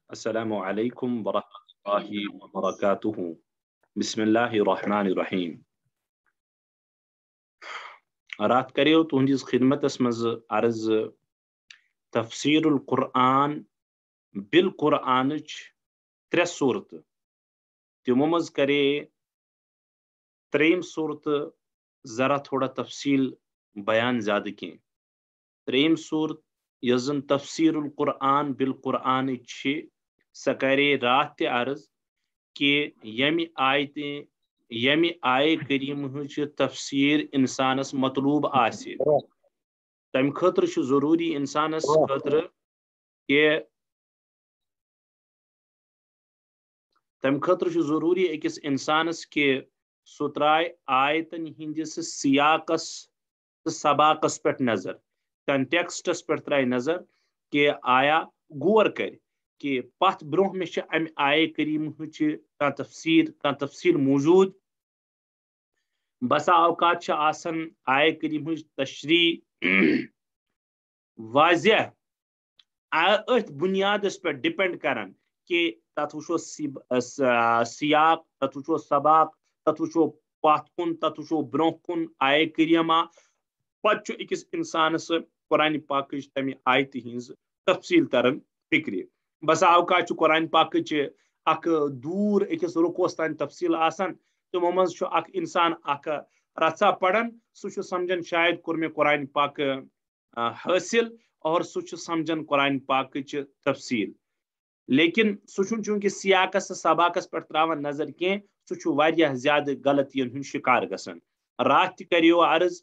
السلام علیکم ورحمۃ اللہ وبرکاتہ بسم اللہ الرحمن الرحیم رات کریو تہندس خدمتس مز عرض تفسیر القرآن بالقرآن ترے صورت تمو مز کرے تریم صورت ذرا تھوڑا تفصیل بیان زیادہ کی تریم صورت یزن تفسیر القرآن بالقرآن سہ کرے رات تہ عرض کہ یمی آئے کریم تفسیر انسانس مطلوب آسہ تم خاطر ضروری انسانس خاطر کہ تم خاطر ضروری اکس انسانس کہ سہ ترائے آیتن ہندس سیاقس سباقس پہ نظر کنٹیکسٹس پہ ترائے نظر کہ آیا غور کر کہ پت برہ میں ام آئے کریم تفصیل موجود بسا اوقات آسن آئے کریم تشریح واضح ات بنیاد پہ ڈپینڈ کران کہ تت وچو سیاق تت وچو سباق تت وچو پت کن تت وچو برہ کن آئے کریمہ پتہ اکس انسانس قرآن پاک تمہ آیت ہز تفصیل تران فکر بسا اوقات قرآن پاک اخ دور اکس رکوس تان تفصیل آسان تمو مز اخ انسان اخ رژھا پڑھان سہ سمجھان شاید کور میں قرآن پاک حاصل اور سہ سمجھان قرآن پاک تفصیل لیکن سہ چونکہ سیاقس سباقس پہ تراوان نظر کی سہ واریاہ زیادہ غلطین ہند شکار گژھان رات کریو عرض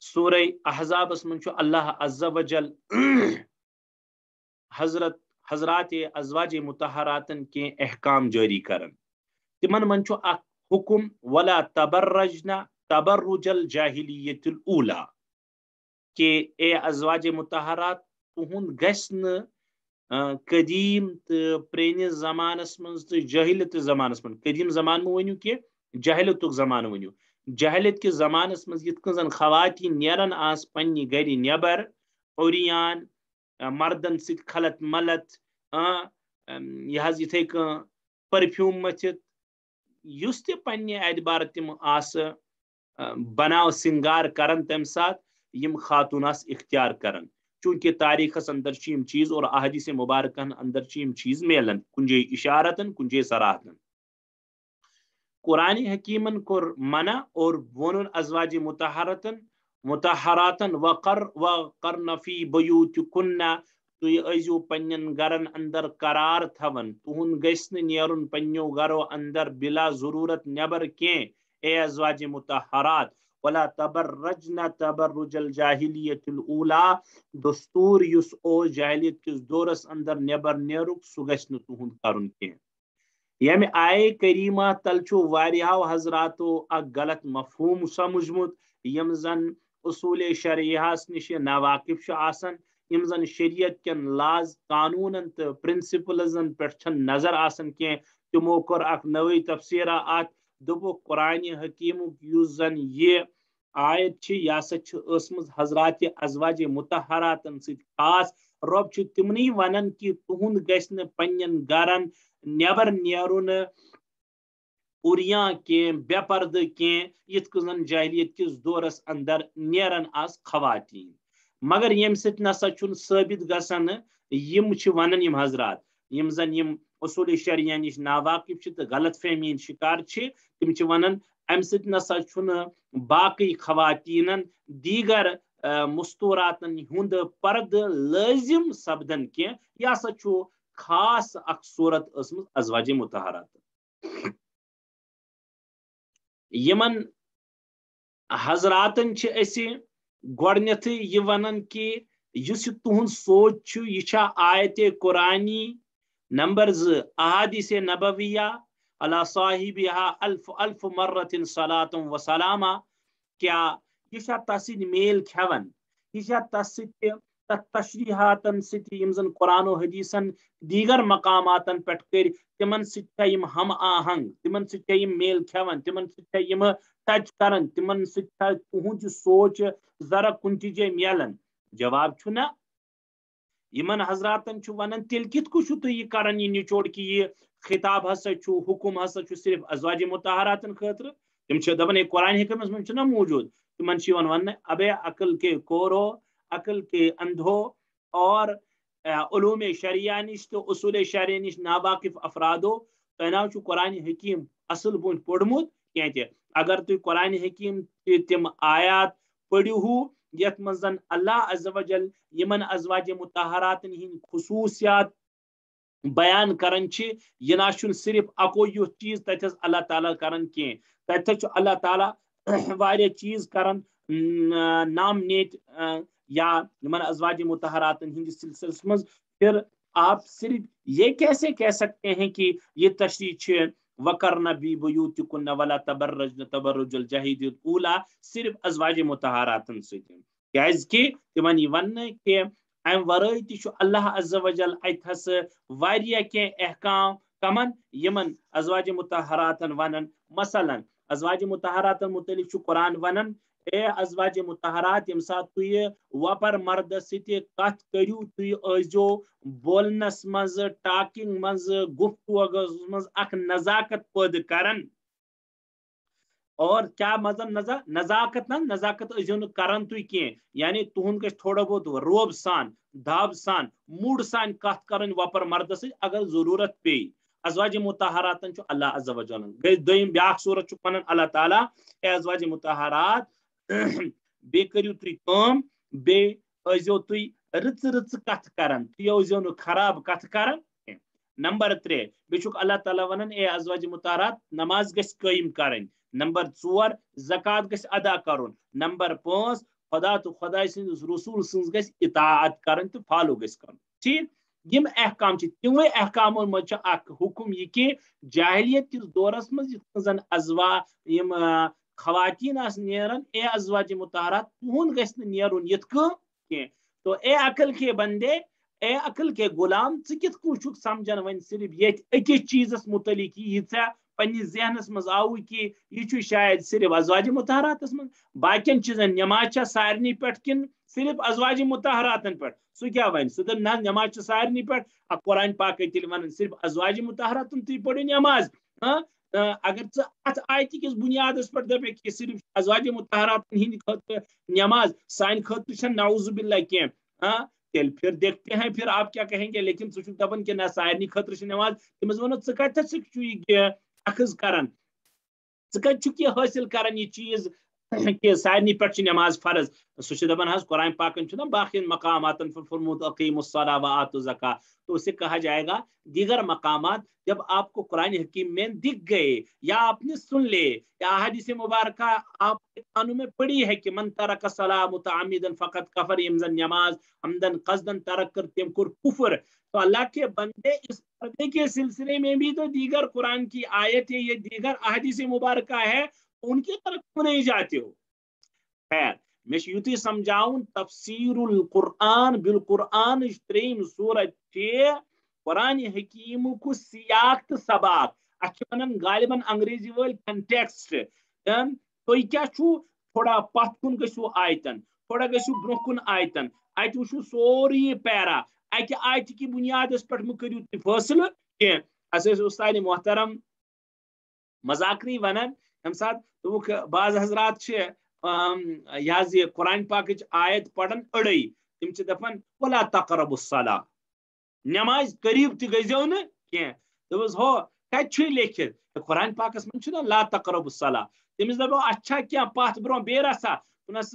سورہ احزابس من اللہ عز و جل حضرات ازواج مطہراتن کے احکام جاری کرن تمن من اخ حکم ولا تبرجنا تبرج الجاہلیت الاولی کہ اے ازواج مطہرات تہند گژھن قدیم تو پرینس زمانس من تو جاہلیت زمانس من قدیم زمان ونیو کہ جاہلیت زمان ونیو جاہلیت کس زمانس من یت زن خواتین نیران آس پنہ گھر نیبر اوریان مردن ست خلط ملت یہ یتھے پرفیوم متھت اس تہ پنہ اعتبار تم آس بناو سنگار کرن تم سات یم خاتون آس اختیار کرن چونکہ تاریخس اندر یم چیز اور احادیث مبارکن اندر یم چیز میلن کنجے اشارتن کنجے صراحتن قرآن حکیمن کور منع اور وونن ازواج مطہراتن وقرن فی بیوتکن تھی ازیو پنن گرن اندر قرار تھون تہند گژھِ نہٕ نیرن پننیو گرو اندر بلا ضرورت نیبر کینٛہہ اے ازواج مطہرات ولا تبرجنا تبرج الجاہلیت الاولی دستور یس او جاہلیت کس دورس اندر نیبر نیرک سہ گژھِ نہٕ تہند کرن کینٛہہ یم آئے کریمہ تل واریاہو حضراتو اک غلط مفہوم سمجھمت یم زن اصول شرعیہس نش ناواقف آسان یم زن شریعت کن لاز قانون تو پرنسپلزن پہ نظر آسان کی تمو کور اک نوی تفسیرہ ات دوپک قرآن حکیمک یس زن یہ آیت یہ سا اسمز حضرات ازواج مطہراتن ست خاص رب تمنی ونان کہ تہند گژھِ نہٕ پنن گرن نیبر نیرن اوریاں کی بے پردہ کی یت زن جاہلیت کس دورس اندر نیرن آس خواتین مگر یم ست نسا چھن ثابت گژھان یم ونان یم حضرات یم زن یم اصول شریعہ نش ناواقف تو غلط فہمی شکار تم ونان ام ست نسا چھن باقی خواتینن دیگر مستوراتن ہند پرد لازم سپدن کی یہ ہسا چھو خاص اخ صورت اسمز ازواج مطہرات یمن حضراتن اسی گۄڈنیتھ یہ ونان کہ اس تہند سوچ یہ آیت قرآنی نمبر 2 احادیث نبویہ علی صاحبها الف الف مرت صلاۃ و سلامہ کیا یہ تس میل کھیون یہ تس تشریحاتن ست یم زن قرآن و حدیثن دیگر مقاماتن پہ کر تمن ست ہم آہنگ تمن ست میل کھیون تمن ست ٹچ کرن تمن ست تہند سوچ ذرا کن جائے میلن جواب چھنا یمن حضراتن چھُ ونان تیل کت کو چھُ تُہۍ یہِ کران یہِ نچوڑ کہ یہ خطاب ہسا چھُ حکم ہسا چھُ صرف ازواج مطہراتن خاطر تم چھِ دپان قرآن حکمس منٛز چھُنہ موجود تمن چھُ یِوان وننہٕ ابے عقل کے کورو عقل کے اندھو اور علوم شریعہ نش تو اصول شریعہ نش ناباقف افرادو تۄہہِ نہ چھُ قرآن حکیم اصل پٲٹھۍ پوٚرمُت کینٛہہ تہِ اگر تُہۍ قرآن حکیم تم آیات پٔرِو یتھ منٛز زن اللہ عز وجل یمن ازواج مطہراتن ہٕنٛدۍ خصوصیات بیان کران چھ یہ نہ چھُنہٕ صرف اکو یُتھ چیز تتھس اللہ تعالیٰ کران کینٛہہ تتھس چھُ اللہ تعالیٰ واریاہ چیز کران نامنیٹ یا یمن ازواج مطہراتن ہندس سلسلس مز پھر آپ صرف یہ کیسے کہہ سکتے ہیں کہ یہ تشریح چھ وقرن بی بیوتکن ولا تبرجن تبرج الجاہلیۃ الاولی صرف ازواج مطہراتن سۭتۍ کیازکہ تمن یہ وننہٕ کہ ام ورٲے تہِ چھُ اللہ عز وجل اتھس واریاہ کینٛہہ احکام کمن یمن ازواج مطہراتن ونن مثلاً ازواج مطہراتن متعلق چھُ قرآن ونن اے ازواج مطہرات یم سات تُہۍ وپر مردس سۭتۍ کتھ کٔرِو تُہۍ ٲسۍزیو بولنس منٛز ٹاکنگ منٛز گفتگوس منٛز اکھ نزاکت پٲدٕ کران اور کیا مطلب نزاکت نا نزاکت ٲسۍزیو نہٕ کران تُہۍ کینٛہہ یعنی تُہُنٛد گژھِ تھوڑا بہت روب سان داب سان موڈ سان کتھ کرٕنۍ وپر مردس سۭتۍ اگر ضروٗرت پیٚیہِ ازواج مطہراتن چھُ اللہ عز وجل گٔے دوٚیِم بیاکھ صوٗرت چھُ ونان اللہ تعالیٰ اے ازواج مطہرات بیٚیہِ کٔرِو تُہۍ کٲم بیٚیہِ ٲسۍزیو تُہۍ رٕژٕ کتھ کران تُہۍ ٲسۍزیو نہٕ خراب کتھ کران کینٛہہ نمبر 3 بیٚیہِ چھُکھ اللہ تعالیٰ ونان اے ازواج مطہرات نماز گژھِ قٲیِم کرٕنۍ نمبر 4 زکات گژھِ ادا کرُن نمبر 5 خدا تو خدا سٕنٛدِس رسول سٕنٛز گژھِ اطاعت کرٕنۍ تہٕ فالو گژھِ کرُن ٹھیک یم احکام چھِ تِموٕے احکامو منٛز چھُ اکھ حکم یہِ کہِ جاہلیت کِس دورس منٛز یِتھ کٔنۍ زن یِم خواتین آسہٕ نیران اے ازواج مطہرات تُہُنٛد گژھِ نہٕ نیرُن یِتھ کٔنۍ کینٛہہ تو اے عقل کے بندے اے عقل کے غلام ژٕ کِتھ کٔنۍ چھُکھ سمجھان وۄنۍ صرف ییٚتہِ أکِس چیٖزس متعلق یہِ ژےٚ پننس ذہنس منٛز آوُے کہ یہ چھُ شاید صرف ازواج مطہراتس منٛز باقین چیزن نماز چھا سارنٕے پٮ۪ٹھ کِنہٕ صرف ازواج مطہراتن پٮ۪ٹھ سُہ کیٛاہ وَنہِ سُہ دپہِ نہ نماز چھِ سارنٕے پٮ۪ٹھ قرآن پاک تیٚلہِ ونان صرف ازواج مطہراتن تُہۍ پٔرِو نماز اگر ژٕ اتھ آیتہِ کِس بُنیادس پٮ۪ٹھ دپکھ کہ صرف ازواج مطہراتن ہٕنٛدِ خٲطرٕ نماز سانہِ خٲطرٕ چھےٚ نعوذ باللہ کینٛہہ تیٚلہِ پھر دیکھتے ہیں پھر آپ کیا کہیں گے لیکن ژٕ چھُکھ دپان کہ نہ سارنٕے خٲطرٕ چھِ نماز تٔمِس ونو ژٕ کتھس چھُکھ یہِ اخذ کران ژٕ کتہِ چھُکھ یہِ حٲصِل کران یہِ چیٖز کہ سارنٕے پٮ۪ٹھ چھِ نماز فرض سُہ چھُ دپان حظ قرآن پاکن چھُنہ باقین مقاماتن پر فرمود اقیموا الصلاۃ وآتوا الزکاۃ تو اسے کہا جائے گا دیگر مقامات جب آپ کو قرآن حکیم میں دکھ گئے یا آپ نے سن لے یا احادیث مبارکہ آپ کے کانوں میں پڑی ہے کہ من ترک الصلاۃ متعمدا فقط کفر یم زن نماز عمدن قصدن ترک کر تم کور کفر تو اللہ کے بندے اس پردے کے سلسلے میں بھی تو دیگر قرآن کی آیت ہے یہ دیگر احادیث مبارکہ ہے ان کی طرف کیوں نہیں جاتے ہو خیر میں یوتی سمجھاؤں تفسیر القرآن بالقرآن 3 سورت قرآن حکیم کو سیاق تو سباق اتھ ونان غالباً انگریزی ول کنٹیکسٹ تُہۍ کیاہ چھُو تھوڑا پتھ کُن گژھِو آیتن تھوڑا گژھِو برونٛہہ کُن آیتن اتہِ وٕچھِو سورُے پیرا اکہِ آیتہِ کہِ بُنیادس پٮ۪ٹھ مہٕ کٔرِو تُہۍ فٲصلہٕ کینٛہہ اسہِ ٲسۍ استاد محترم مذاکری ونان ییٚمہِ ساتہٕ دوٚپُکھ بعض حضرات چھِ یہ حظ یہ قرآن پاکٕچ آیت پران أڑے تِم چھِ دپان ولا تقربوا الصلاۃ نماز قریب تہِ گٔژھزیو نہٕ کینٛہہ دوٚپُس ہو کتہِ چھُے لیکھِتھ قرآن پاکس منٛز چھُنہ لا تقربوا الصلاۃ تٔمِس دپیو اتھ چھا کینٛہہ پتھ برونٛہہ بیٚیہِ رژھا دوٚپنس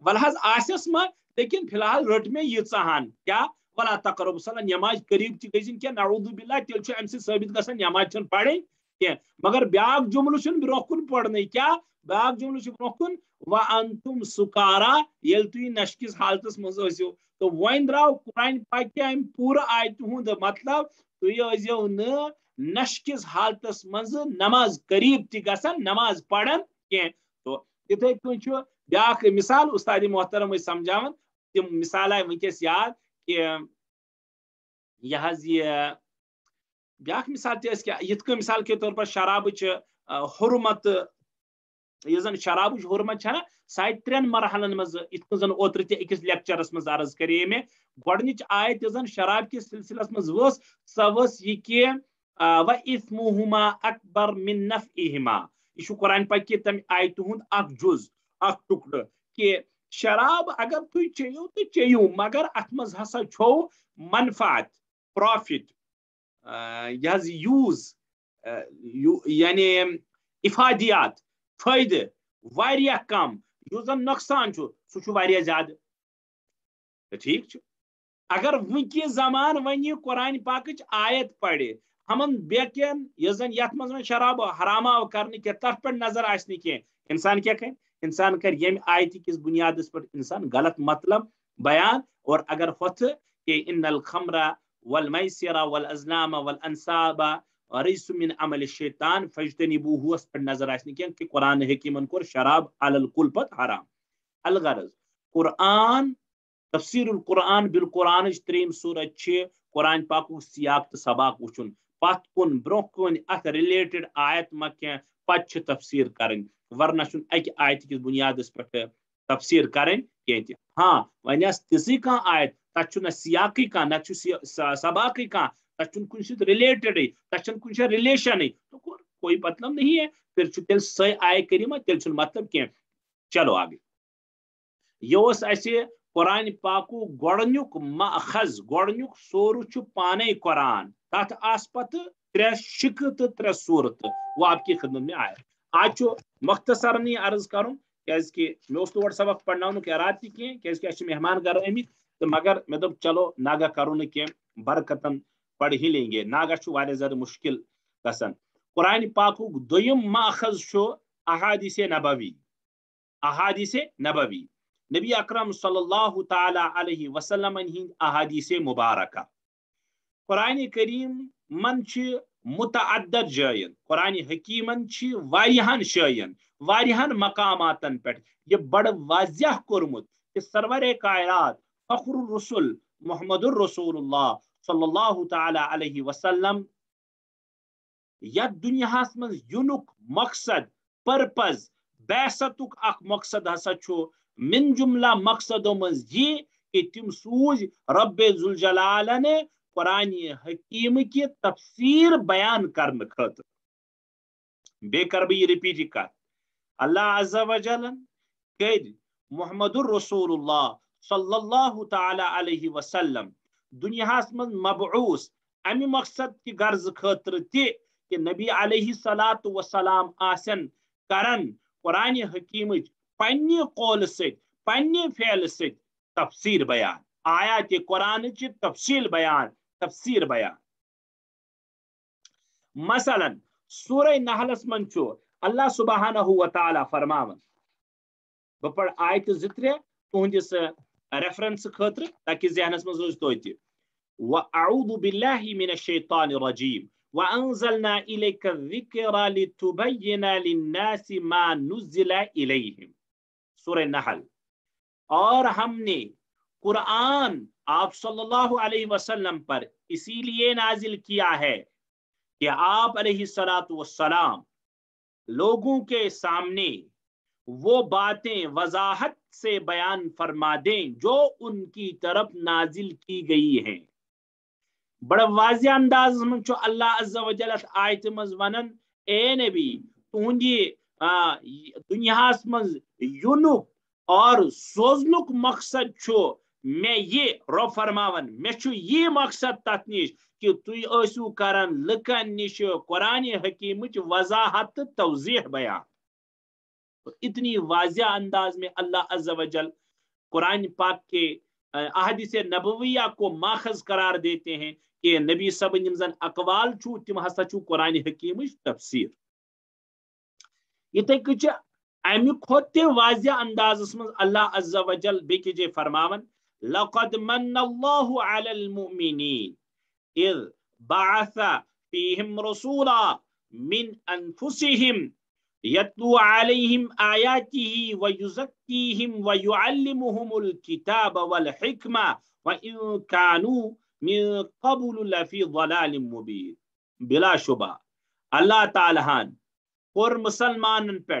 ول حظ آسٮ۪س ما لیکن فی الحال رٔٹ مےٚ ییٖژاہن کیٛاہ ولا تقربوا الصلاۃ نماز قریب تہِ گٔژھِنۍ کینٛہہ نعوذ باللہ تیٚلہِ چھُ امہِ سۭتۍ ثٲبت گژھان نماز چھنہٕ پرٕنۍ کینٛہہ مگر بیاکھ جملہٕ چھُنہٕ برونٛہہ کُن پرنٕے کیٛاہ بیاکھ جملہٕ چھُ برونٛہہ کُن وانتم سکارا ییٚلہِ تُہۍ نشہٕ کِس حالتس منٛز ٲسِو تہٕ وۄنۍ درٛاو قرآن پاکہِ امہِ پوٗرٕ آیتہِ ہُنٛد مطلب تُہۍ ٲسۍزیو نہٕ نشہٕ کِس حالتس منٛز نماز قریب تہِ گژھان نماز پران کینٛہہ تو یِتھٕے کٔنۍ چھُ بیاکھ مثال استاد محترم ٲسۍ سمجھاوان تِم مثال آیہِ وٕنکیٚس یاد کہ یہِ حظ یہِ بیاکھ مثال تہِ ٲسۍ کیٛاہ یِتھ کٔنۍ مثال کے طور پر شرابٕچ حرمت یہ زن شراب حرمت چھنا سہ 3 مرحلن مز ات زن اوتر تہ اکس لیکچرس مز عرض کرے میں گۄڈنِچ آیت زن شراب کس سلسلس مز وس سہ وس یہ کہ وَإِثْمُهُمَا أَكْبَرُ مِن نَفْعِهِمَا یہ قرآن پاک کی تم آیت ہند اخ جز اخ ٹکڑ کہ شراب اگر تھی چیو تو چیو مگر ات مز ہسا چھو منفعت پروفٹ یہ یوز یعنی افادیات فائدہ واریاہ کم یس زن نقصان سہ واریاہ زیادہ ٹھیک اگر ونکہ زمان ون یہ قرآن پاکچ آیت پڑھ ہمن بیکن یس زن یت مز شراب حرام آو کرنے کی تر پہ نظر آسہ کی انسان کیا کر انسان کر یم آیت کس بنیاد پر انسان غلط مطلب بیان اور اگر ہوت کہ ان الخمر والمیسر والازلام والانصاب رجس من عمل الشیطان فاجتنبوه اس پر نظر آسہ کی کہ قرآن حکیمن کور شراب علی الکل پت حرام الغرض قرآن تفسیر القرآن بالقرآن 3 سورت قرآن پاک سیاق تو سباق وچن پت کن برو کن ات ریلیٹڈ آیت مکہ پتہ تفسیر کریں ورنہ چھ اکہ آیت کس بنیاد پہ تفسیر کریں کی ہاں ون تیزی کان آیت تک نہ سیاقی کان نہ سباقی کان تک کن سی ریلیٹڈ تک کن ریلیشن تو کوئی مطلب نہیں ہے پھر تیل سی آئے کریمہ تیل چھ مطلب کی چلو آگے یہ اس قرآن پاکو گۄڈنیُک ماخذ گۄڈنیُک سورہ پانے قرآن تک آس پتہ 3 شکہ تو 3 صورت وہ آپ کی خدمت میں آئے آج مختصر نہیں عرض کروں کہ میں تور سبق پڑھن اراد تہ مہمان گر آمت تو مگر میں دپ چلو ناگہ کرو نا کی برکتن پڑھ ہی لیں گے ناگہ واریاہ زیادہ مشکل گژھان قرآن پاکو دویم ماخذ احادیث نبوی احادیث نبوی نبی اکرم صلی اللہ تعالی علیہ وسلم ہند احادیث مبارکہ قرآن کریم من متعدد جائن قرآن حکیمن واریہن جائن واریہن مقاماتن پہ یہ بڑ واضح کورمت کہ سرور کائنات فخر الرسول محمد الرسول اللہ صلی اللہ تعالی علیہ وسلم یت دنیا من ینک مقصد پرپز بعثتک اخ مقصد ہسا من جملہ مقصدوں مز یہ کہ تم سوز رب ذوالجلال نے قرآن حکیم کی تفسیر بیان کرنے خاطر بے کر بھی رپیٹ کر اللہ عز و جل کہ محمد الرسول اللہ صلی اللہ تعالی علیہ وسلم دنیا من مبعوث امی مقصد کی غرض خاطر تہ کہ نبی علیہ الصلاۃ والسلام آسن کرن قرآن حکیم پنہ قول ست پنہ فعل ست تفسیر بیان آیات قرآن چہ تفصیل بیان تفسیر بیان مثلا سورہ نحلس من اللہ سبحانہ و تعالی فرماون بہ آیت 2-3 تہندس ریفرنس خاطر تاکہ ذہنس من روز توتہ وَأَعُوذُ بِاللَّهِ مِنَ الشَّيْطَانِ الرَّجِيمِ وَأَنزَلْنَا إِلَيْكَ الذِّكْرَ لِتُبَيِّنَ لِلنَّاسِ مَا نُزِّلَ إِلَيْهِمْ سورہ نحل اور ہم نے قرآن آپ صلی اللہ علیہ وسلم پر اسی لیے نازل کیا ہے کہ آپ علیہ السلام لوگوں کے سامنے وہ باتیں وضاحت سے بیان فرما دیں جو ان کی طرف نازل کی گئی ہیں بڑا واضح انداز من اللہ عز و جل آیت مز ونن اے نبی تہندی دنیا مز یونک اور سوزنک مقصد میں یہ رو فرماون میں یہ مقصد تت نش کہ تھی ٲسِو کران لکن نش قرآن حکیمچ وضاحت توضیح بیان اتنی واضح انداز میں اللہ عز و جل قرآن پاک کے احادیث نبویہ کو ماخذ قرار دیتے ہیں کہ نبی صبن یم زن اقوال تم ہسا قرآن حکیمچ تفسیر اتھے کچھ امہ کھت واضح انداز من اللہ عز و جل بیکہ جے فرماون لقد من اللہ علی المؤمنین اذ بعث فیہم رسولا من انفسہم یتلو علیہم آیاتہ ویزکیہم ویعلمہم الکتاب والحکمہ وإن كانوا من قبل لفی ضلال مبین بلا شبہ اللہ تعالیٰ کور مسلمانن پہ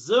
2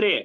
3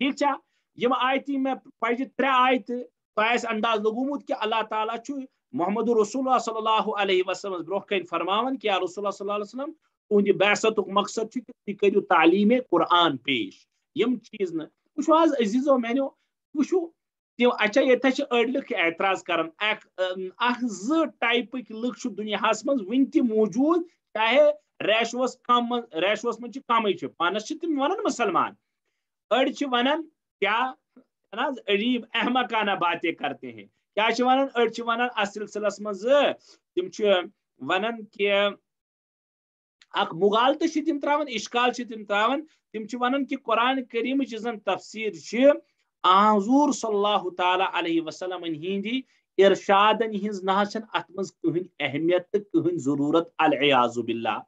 ٹھیک چھا یم آیتی میں پجہ 3 آیت تو انداز لگومت کہ اللہ تعالیٰ محمد رسول اللہ صلی اللہ علیہ وسلم برو کن فرماون کہ یا رسول اللہ صلی اللہ علیہ وسلم تہند بعثت مقصد کہ تھی کرو تعلیم قرآن پیش یم چیز نا وچھو آز عزیزو میانو وچھو اچھا یہ اڑ لکھ اعتراض کران اخ ز ٹائپک لکھ دنیاہس من ون تہ موجود چاہے ریشوس کم ریشوس من کم پانس تم ونان مسلمان اڑ ونان کیا عجیب احمقانہ باتیں کرتے ہیں کیا ونان اڑ ونان اس سلسلس مز تم ونان کہ اخ مغالطہ تم تراون اشکال تم تراون تم ونان کہ قرآن کریم زن تفسیر حضور صلی اللہ تعالی علیہ وسلم ہندی ارشادن ہز نہ ات مز کہین اہمیت تو کہین ضرورت العیاذ باللہ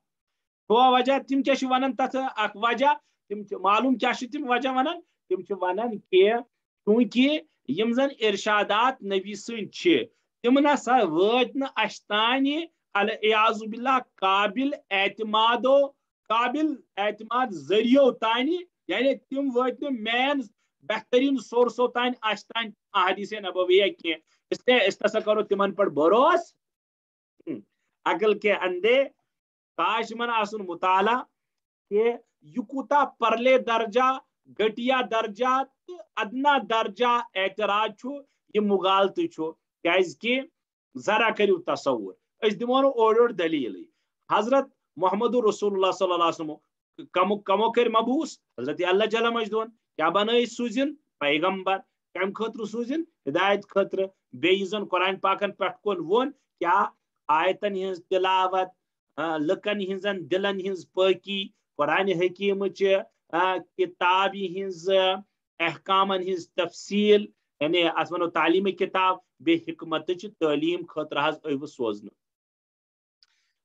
تو وجہ تم کیا ونان تت اخ وجہ تم معلوم کیا تم وجہ ونان تم ونان کہ چونکہ یم زن ارشادات نبی سن تم نسا وات نا اشتان العیاذ باللہ قابل اعتماد ذریعہ تان یعنی تم وات مین بہترین سورسو تان اشتان احادیث نبویہ کی اس تسا کرو تمن پر بھروس عقل کے اندے کاش من آسن مطالعہ کہ یہ کوتا پرلے درجہ گٹیا درجہ ادنا درجہ اعتراض یہ مغالطہ کہ ذرا کرو تصور اس دمو اور دلیل حضرت محمد رسول اللہ صلی اللہ علیہ وسلم کمو کر مبوس حضرت اللہ جل مجدون کیا بنائی سوزن پیغمبر کم خطر سوزن ہدایت خطر بیزن قرآن پاکن پہ کن ون کیا آیتن ہز تلاوت لکن ہزن دلن ہز پاکی قرآن حکیم کتاب ہز احکامن ہز تفصیل یعنی ونو تعلیم کتاب بے حکمت تعلیم خطر حض سوزن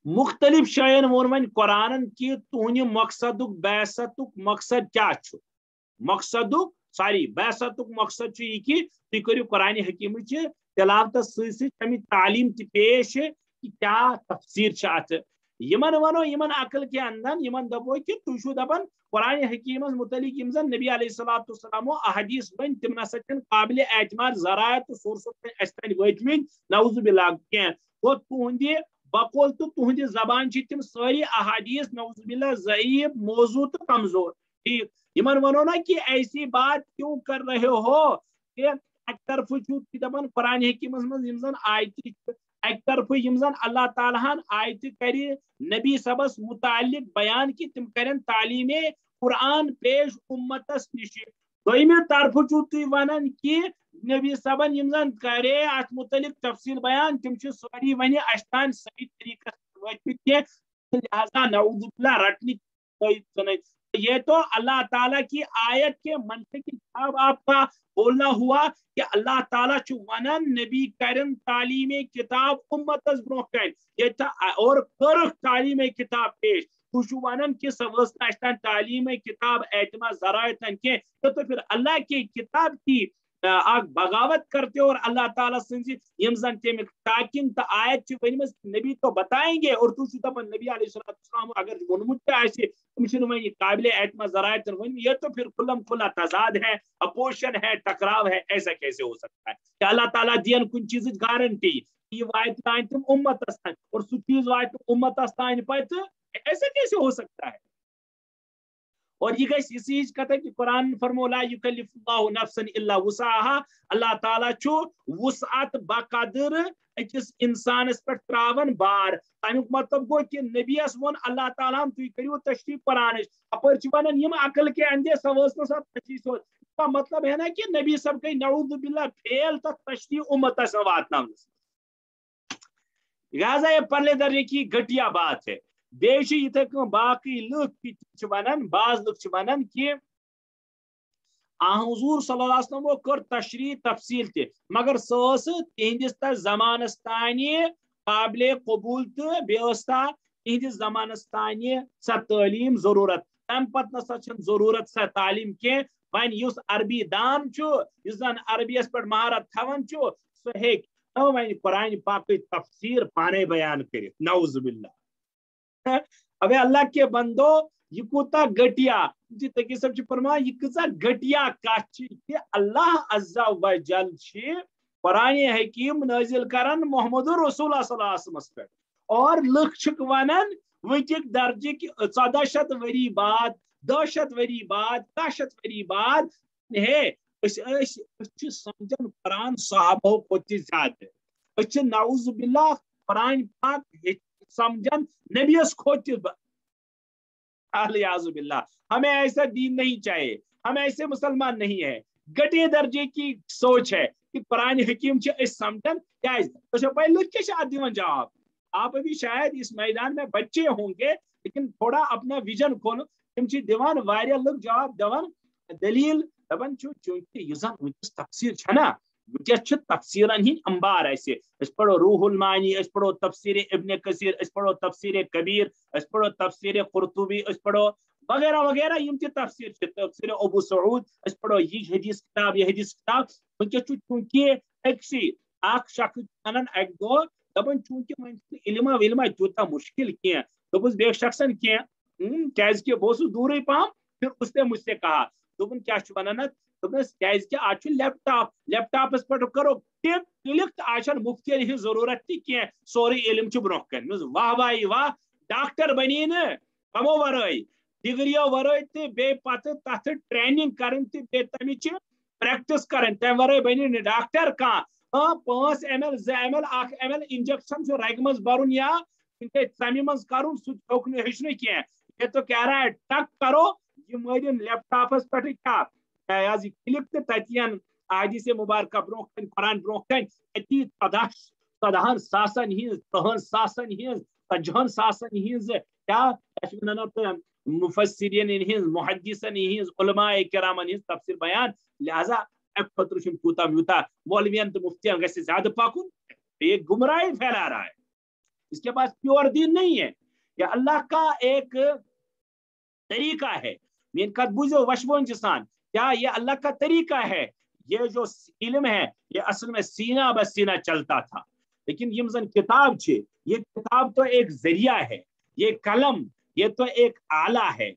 مختلف شاین وون ون قرآن کہ تہند مقصد بعثت مقصد کیا مقصد بعثت مقصد یہ کہ تھی کرو قرآن حکیم تلاوت سی تعلیم تہ پیش کہ کیا تفسیر ات یمن ونو یمن عقل کے اندن یمن دپو کہ تھی دپان قرآن حکیم متعلق یم زن نبی علیہ الصلوۃ والسلام احادیث ون تم نسا قابل اعتماد ذرائع تو سورسو اس تین وتم نعوذ باللہ کی وہ تہند بقول تو تہند زبان تم ساری احادیث نعوذ باللہ ضعیف موضوع تو کمزور ٹھیک یمن ونو نا کہ ایسی بات کیوں کر رہے ہو کہ ایک طرف دپان قرآن حکیم من زن آیت ایک طرف یم زن اللہ تعالیٰ ہن آیت کری نبی صبس متعلق بیان کی تم کرن تعلیم قرآن پیش امتس نش دویمہ طرف تھی ونان کہ نبی صبن یم زن کرے ات متعلق تفصیل بیان تم ساری ون اشتان صحیح طریقہ لہذا نعوذ باللہ رٹنے یہ تو اللہ تعالیٰ کی آیت کے منطق کی کتاب آپ کا بولنا ہوا کہ اللہ تعالیٰ ونان نبی کرن تعلیم کتاب امتس برو کن یہ اور کرخ تعلیم کتاب پیش تو ونان کہ سوس نشتان تعلیم کتاب اعتماد ذرائع کی تو پھر اللہ کی کتاب کی آگ بغاوت کرتے اور اللہ تعالیٰ سنزی یم زن تیمک تاکن تا آیت ونمس نبی تو بتائیں گے اور تو دپان نبی علیہ السلام اگر ونمت آئے تم یہ قابل اعتماد ذرائع یہ تو پھر کھلم کھلا تضاد ہے اپوشن ہے ٹکراؤ ہے ایسا کیسے ہو سکتا ہے کہ اللہ تعالیٰ دین کن چیز گارنٹی یہ وائت تان تم امت اور سو چیز وائت امت تان پتہ ایسا کیسے ہو سکتا ہے اور یہ گئی اسی کتھا کہ قرآن فرمو لا یکلف اللہ نفسا الا وسعها اللہ تعالیٰ وسعت بقدر اکس انسانس پر تراون بار تمیک مطلب گو کہ نبی اس ون اللہ تعالیٰ تھی کرو تشریف قرآن اپر ونان یم عقل کے اندے سوس نسا تشریف کا مطلب ہے نا کہ نبی سب گئی نعوذ باللہ پھیل تک تشریف امت سے واتناونس لہذا یہ پرلے درجے کی گھٹیا بات ہے بیش یہ باقی لکھ ونان بعض لکھ ونان کہ حضور صلی اللہ علیہ وسلم کر تشریح تفصیل تہ مگر سس تہندس زمانس تان قابل قبول تو بیستا تہندس زمانس تان سا تعلیم ضرورت تم پتہ نسا ضرورت سا تعلیم کی ون اس عربی دان زن عربیس پہ مہارت تھوان سہ ہیک ون قرآن پاک تفسیر پانے بیان کر نعوذ باللہ اب اللہ کے بندو یہ کوتا گٹیا جی تقی صاحب فرمان یہ کسا گٹیا کت کہ اللہ عز و جل قرآن حکیم نازل کرن محمد رسول اللہ صلی اللہ علیہ وسلم پہ اور لکھ ونن ونک درجہ کہ 1400 وری بعد 200 وری بعد 100 وری بعد ہے سمجھن قرآن صحابہ کھت زیادہ نعوذ باللہ قرآن پاک سمجھن نبیس کھت الیاذ باللہ ہمیں ایسا دین نہیں چاہیے ہم ایسے مسلمان نہیں ہے گٹے درجے کی سوچ ہے کہ قرآن حکیم سمجھن کیا پہ لکھ کے دون جواب آپ ابھی شاید اس میدان میں بچے ہوں گے لیکن تھوڑا اپنا ویژن کھولو تم دیوان واریاہ لوگ جواب دون دلیل دپان چونکہ یہ زن ونکس تفسیر چھنا ونکس تفسیرن ہند انبار ایسے اس پڑھو روح المعانی اس پڑھو تفسیر ابن کثیر اس پڑھو تفسیر کبیر اس پڑھو تفسیر قرطبی اس پڑھو وغیرہ وغیرہ یم تفسیر تفسیر ابو سعود اس پڑھو یہ حدیث کتاب یہ حدیث کتاب ونکس چونکہ اکسی اخ شخص انن اک دو دپان چونکہ علما ولما تیوتہ مشکل کی دپس بیک شخصن کی کہ بہت دور پہم پھر اس نے مجھ سے کہا دپن کیا ونان کہ آج لیپ ٹاپس پہ کرو ٹپ کلک تو آج مفتین ہن ضرورت تھی کی سوری علم برو کن واہ واہ واہ ڈاکٹر بنی نا کمو ورائے ڈگریو ورائے تو بے پتہ تر ٹریننگ کرن تو بے تمچ پریکٹس کرن تم ورائے بنی ڈاکٹر کان 5 ml 2 ml 1 ml انجیکشن رگ مز برن یا ژمہ مز کرن سوک ہچن کی یہ تو کہہ رہا ہے ٹک کرو یہ مرین لیپ ٹاپس پہ کیا کلک تو تتین حدیث مبارکہ برو کن قرآن برو کن اتی 14 ساسن ہز 30 ساسن ہز 50 ساسن ہز کیا مفسرین ہز محدثین ہز علماء کرامن ہز تفسیر بیان لہذا خطر تیوتا میوتا مولوین تو مفتین گھس زیادہ پکن یہ گمراہی پھیلا رہا ہے اس کے پاس پیور دین نہیں ہے یہ اللہ کا ایک طریقہ ہے مین کت بوزو وشبون جسان کیا یہ اللہ کا طریقہ ہے یہ جو علم ہے یہ اصل میں سینہ بہ سینہ چلتا تھا لیکن یم زن کتاب چھ یہ کتاب تو ایک ذریعہ ہے یہ قلم یہ تو ایک آلہ ہے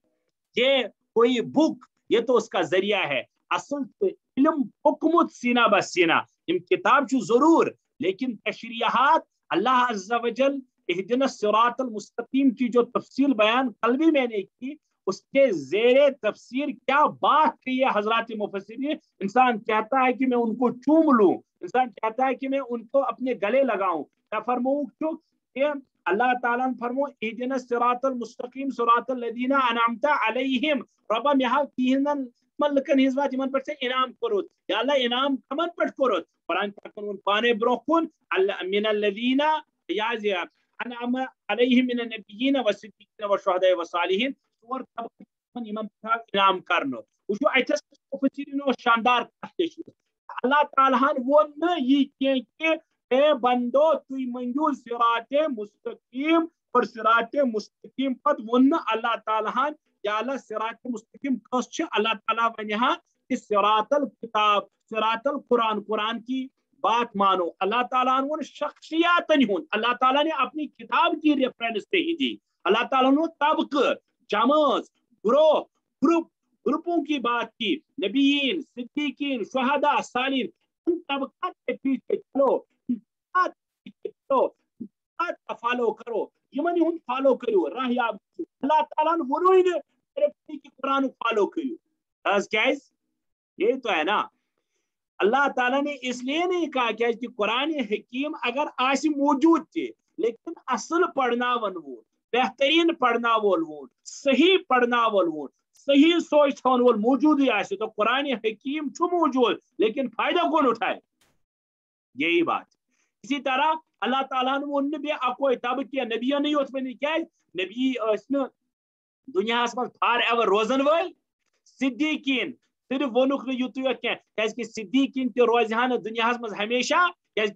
یہ کوئی بک یہ تو اس کا ذریعہ ہے اصل علم حکمت سینہ بہ سینہ یم کتاب چھ ضرور لیکن تشریحات اللہ عز و جل اہدنا الصراط المستقیم کی جو تفصیل بیان کل بھی میں نے کی اس کے زیر تفسیر کیا بات کی ہے حضرات مفسرین انسان چاہتا ہے کہ میں ان کو چوم لوں انسان چاہتا ہے کہ میں ان کو اپنے گلے لگاؤں کیا فرماؤں کیوں کہ اللہ تعالیٰ نے فرمو اہدنا الصراط المستقیم صراط الذین انعمت علیہم ربا میہا تیہنن ملکن ہزوات یمن پر سے انعام کروت یا اللہ انعام کمن پر کروت قرآن پاکن پانے برکن من الذین یازی انعام علیہم من النبیین والصدیقین والشہداء والصالحین اور یمن پر انعام کرنو وچھو اتھس مفسرین شاندار کہتے اللہ تعالیٰ وون یہ کہ اے بندو تُہۍ منگیو صراط مستقیم اور صراط مستقیم پت ون اللہ تعالیٰ یا اللہ صراط مستقیم کس چھ اللہ تعالیٰ ونہا کہ صراط الکتاب صراط القرآن قرآن کی بات مانو اللہ تعالیٰ نے شخصیات اللہ تعالیٰ نے اپنی کتاب کی ریفرنس سے ہی دی اللہ تعالیٰ نے طبقہ جماعت گروہ گروپوں کی بات کی نبیین صدیقین شہداء صالحین ان طبقات کے پیچھے چلو فالو کرو یمن ہند فالو کرو راہ یاب اللہ تعالیٰ نے ونوئی نے کہ قرآن فالو کرو یہ تو ہے نا اللہ تعالیٰ نے اس لیے نہیں کہا کہ قرآن حکیم اگر آسی موجود تھے لیکن اصل پڑھنا ونو بہترین پڑھنا وول صحیح پڑھنا وول صحیح سوچ تھون وول موجود ہی آسی تو قرآن حکیم چھو موجود لیکن فائدہ کون اٹھائے یہی بات اسی طرح اللہ تعالیٰ نے ون بے اکوئی تب کیا نبی نہیں ہوت بنی کیا نبی دنیا من فار ایور روزن ول صدیقین صرف ونک یوت کی صدیقین تہ روزہان دنیا من ہمیشہ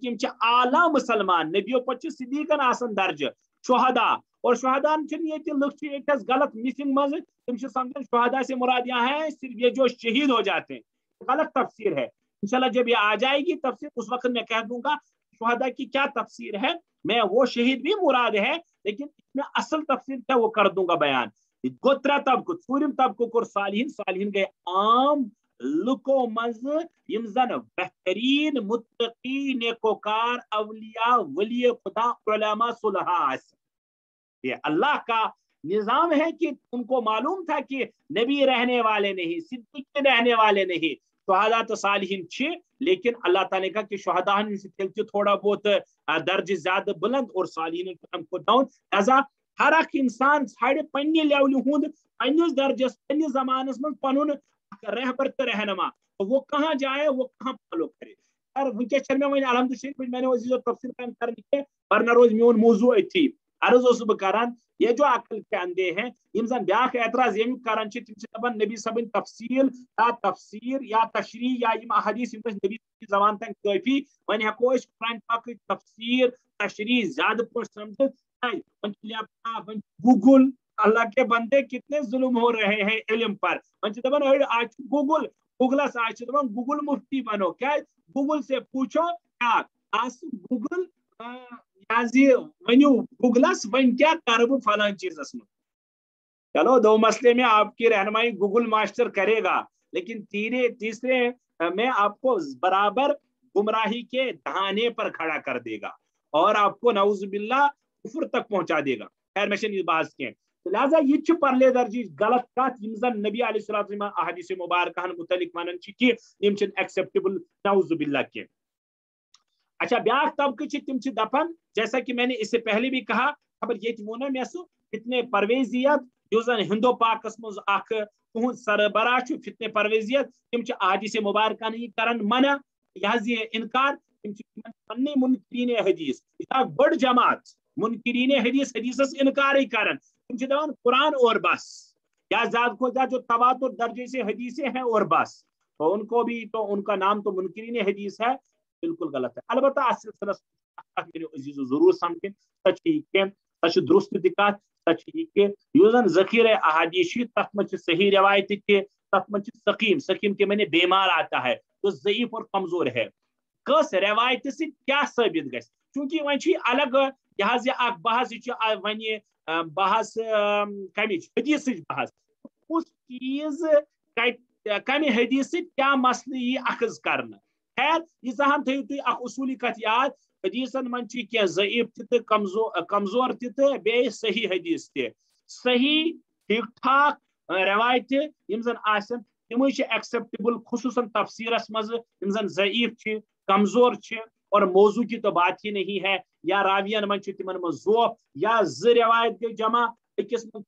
کی اعلیٰ مسلمان نبیو پہ صدیقن آسان درجہ شہداء اور شہداء لکھ غلط مسنگ مز تم سمجھن شہداء سے مراد یہاں ہے صرف یہ جو شہید ہو جاتے ہیں غلط تفسیر ہے انشاءاللہ جب یہ آ جائے گی تفسیر اس وقت میں کہہ دوں گا شہداء کی کیا تفسیر ہے میں وہ شہید بھی مراد ہے لیکن اس میں اصل تفسیر کیا وہ کر دوں گا بیان گو ترے طبقہ ژوٗرِم طبقہ کوٚر صالحین صالحین گٔے عام لُکو منٛز یِم زن بہتریٖن متقی نیکوکار اولیاء ولی خدا علماء صلحاء آسن. یہ اللہ کا نظام ہے کہ ان کو معلوم تھا کہ نبی رہنے والے نہیں صدیق رہنے والے نہیں شہداء تو صالحین چھ لیکن اللہ تعالیٰ نے کہا کہ شہداء سے تھوڑا بہت درجہ زیادہ بلند اور صالحین کو ڈاؤن. لہذا ہر اخ انسان ژھانڈِ پننہِ لیولہِ ہُنٛد پننِس درجس پننِس زمانس منٛز پنُن رہبر تو رہنما وہ کہاں جائے وہ کہاں فالو کرے. اور ونکس میں وۄنۍ الحمد شریف میں نے عزیزو تفصیل بیان کرنے کے ورنہ روز میون موضوع اتھی عرض اوسُس بہٕ کران یہ جو عقل کے اندے ہیں یم زن بیاکھ اعتراض یمیُک کران چھِ تِم چھِ دپان نبی صٲبٕنۍ تفصیل یا تفسیر یا تشریح یا یم احادیث یم ٲسۍ نبی صٲبٕنۍ زبان تام کٲفی وۄنۍ ہٮ۪کو أسۍ قرآن پاکٕچ تفسیر تشریح زیادٕ پٲٹھۍ سمجھِتھ. وۄنۍ چھِ لیپ ٹاپ وۄنۍ گوگل اللہ کے بندے کتنے ظلم ہو رہے ہیں علم پر. وۄنۍ چھِ دپان أڑۍ آج گوگل گوگلس آج چھِ دپان گوگل مفتی بنو کیا گوگل سے پوچھو کیا آس گوگل ونیو گوگلس ون کیا کر بہ فلان چیزس میں. چلو دو مسئلے میں آپ کی رہنمائی گوگل ماسٹر کرے گا لیکن تیسرے میں آپ کو برابر گمراہی کے دہانے پر کھڑا کر دے گا اور آپ کو نعوذ باللہ کفر تک پہنچا دے گا. خیر میں یہ بات کہیں لہذا یہ پرلے درجی غلط کت یم زن نبی علیہ السلام احادیث مبارکہ متعلق ونان کہ یم ایکسیپٹیبل نعوذ باللہ کی. اچھا بیاکھ طبقہ تم دپان جیسا کہ میں نے اس سے پہلے بھی کہا خبر یہ وونا مے سو فتنے پرویزیت جو زن ہندو پاکس مز اخ تہذ سربراہ فتنے پرویزیت تم احادیث مبارکہ نہیں کران منع یہ انکار تم پنہ منکرین حدیث بڑ جماعت منکرین حدیث حدیثس انکار کران تم دپان قرآن اور بس یا زیادہ کو زیادہ جو تواتر درجے سے حدیثیں ہیں اور بس تو ان کو بھی تو ان کا نام تو منکرین حدیث ہے. بالکل غلط ہے. البتہ اس سلسلہ ضرور سمجھیں سچ کہ سچ درست دکات سچ کہ یوزن ذخیرہ احادیث تک مجھ صحیح روایت کے تک مجھ سقیم کے میں نے بیمار آتا ہے تو ضعیف اور کمزور ہے کس روایت سے کیا ثابت گژھِ چونکہ وۄنۍ الگ یہ اخ بحث یہ ون بحث کمچ حدیث بحث اس چیز کمہ حدیث کیا مسئلہ یہ اخذ کرنا. خیر یہ تھیو تھی اخ اصولی کت یاد حدیثن من کی ضعیف تہ کمزور تہ بی صحیح حدیث تہ صحیح ٹھیک ٹھاک روایت یم زن آسن تم ایکسیپٹیبل خصوصاً تفسیرس مز یم زن ضعیف کمزور اور موضوع کی تو بات ہی نہیں ہے یا راوین من تم ضعف یا روایت گئی جمع اکس من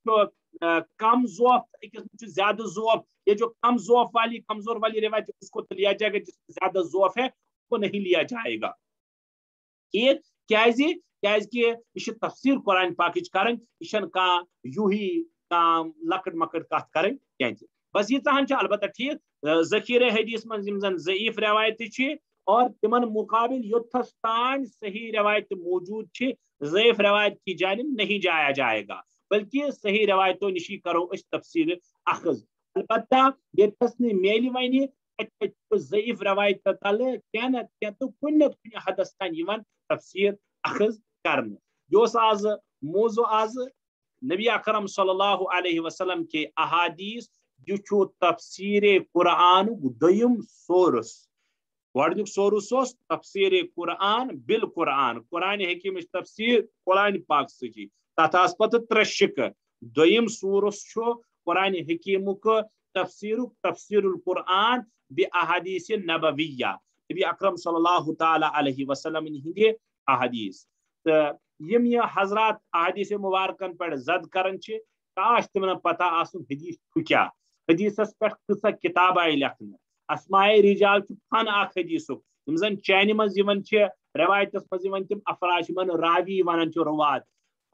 کم ضعف اکس من زیادہ ضعف یہ جو کم ضعف والی کمزور والی روایت اس کو تو لیا جائے گا جس میں زیادہ ضعف ہے اس کو نہیں لیا جائے گا. یہ تفسیر قرآن پاکچ کریں یہ یوہی لکٹ مکٹ کت کریں بس یہ البتہ ٹھیک ذخیرہ حدیث من زن ضعیف روایت اور تمن مقابل یوتھس تان صحیح روایت موجود ضعیف روایت کی جانب نہیں جایا جائے گا بلکہ صحیح روایتوں نشی کرو اس تفسیر اخذ. البتہ یتس میل ون ضعیف روایت تل کی تو کن حدس تان تفسیر اخذ کرنے. یہ آز موضوع آز نبی اکرم صلی اللہ علیہ وسلم کے احادیث یہ تفسیر قرآن دویم سورس گۄڈنیُک سورس تفسیر قرآن بالقرآن قرآن حکیم تفسیر قرآن پاک سچی تتھ آس پتہ ترے شکہ دویم سورس قرآن حکیم تفسیر القرآن باحادیث نبویہ نبی اکرم صلی اللہ تعالی علیہ وسلم ہند احادیث یم یہ حضرات احادیث مبارکن پہ زد کرن کاش تمن پتہ آسن حدیث کیا حدیثس پہ کۭژاہ کتاب آئی لکھنہ اسماء رجال فن اخ حدیث یم زن چینہ مز روایتس مز تم افراد راوی ونان روات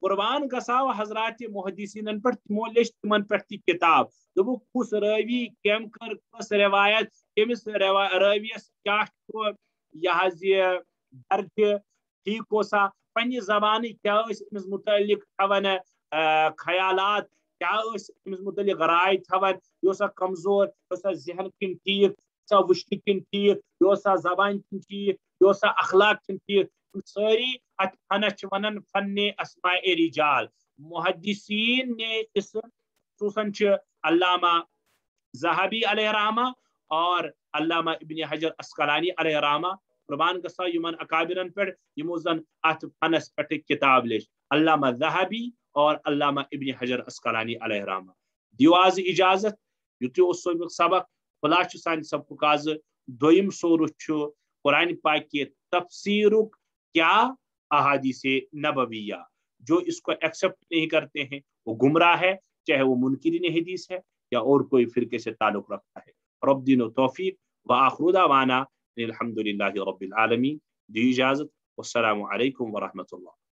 قربان گساو حضرات محدثین پہ تمو لچھ تمن پہ کتاب دبو کس راوی کم کر کس روایت کمس راویس کیا یہ درجہ ٹھیک سا پنہ زبان کیا امس متعلق تھوان خیالات کیا امس متعلق رائے تھوان یہ کمزور یہ ذہن کن ٹھیک یہ وشن کن ٹھیک یہ زبان کن ٹھیک یہ اخلاق کن ٹھیک ساری ات فنس ونان فن اسماء رجال محدثین نے اس خصوصاً علامہ ذہبی علیہ رحمہ اور علامہ ابن حجر اسقلانی علیہ رحمہ قربان گسا یمن اکابرن پہ یمو زن ات فنس پہ کتاب لچ علامہ ذہبی اور علامہ ابن حجر اسقلانی علیہ رحمہ دیو آز اجازت یوتھ سومیک سبق خلا سان سبق آز دویم سورس قرآن پاک کے تفسیر کیا احادیث نبویہ جو اس کو ایکسپٹ نہیں کرتے ہیں وہ گمراہ ہے چاہے وہ منکرین حدیث ہے یا اور کوئی فرقے سے تعلق رکھتا ہے رب دین و توفیق وآخر دعوانا الحمدللہ رب العالمین دی اجازت والسلام علیکم ورحمۃ اللہ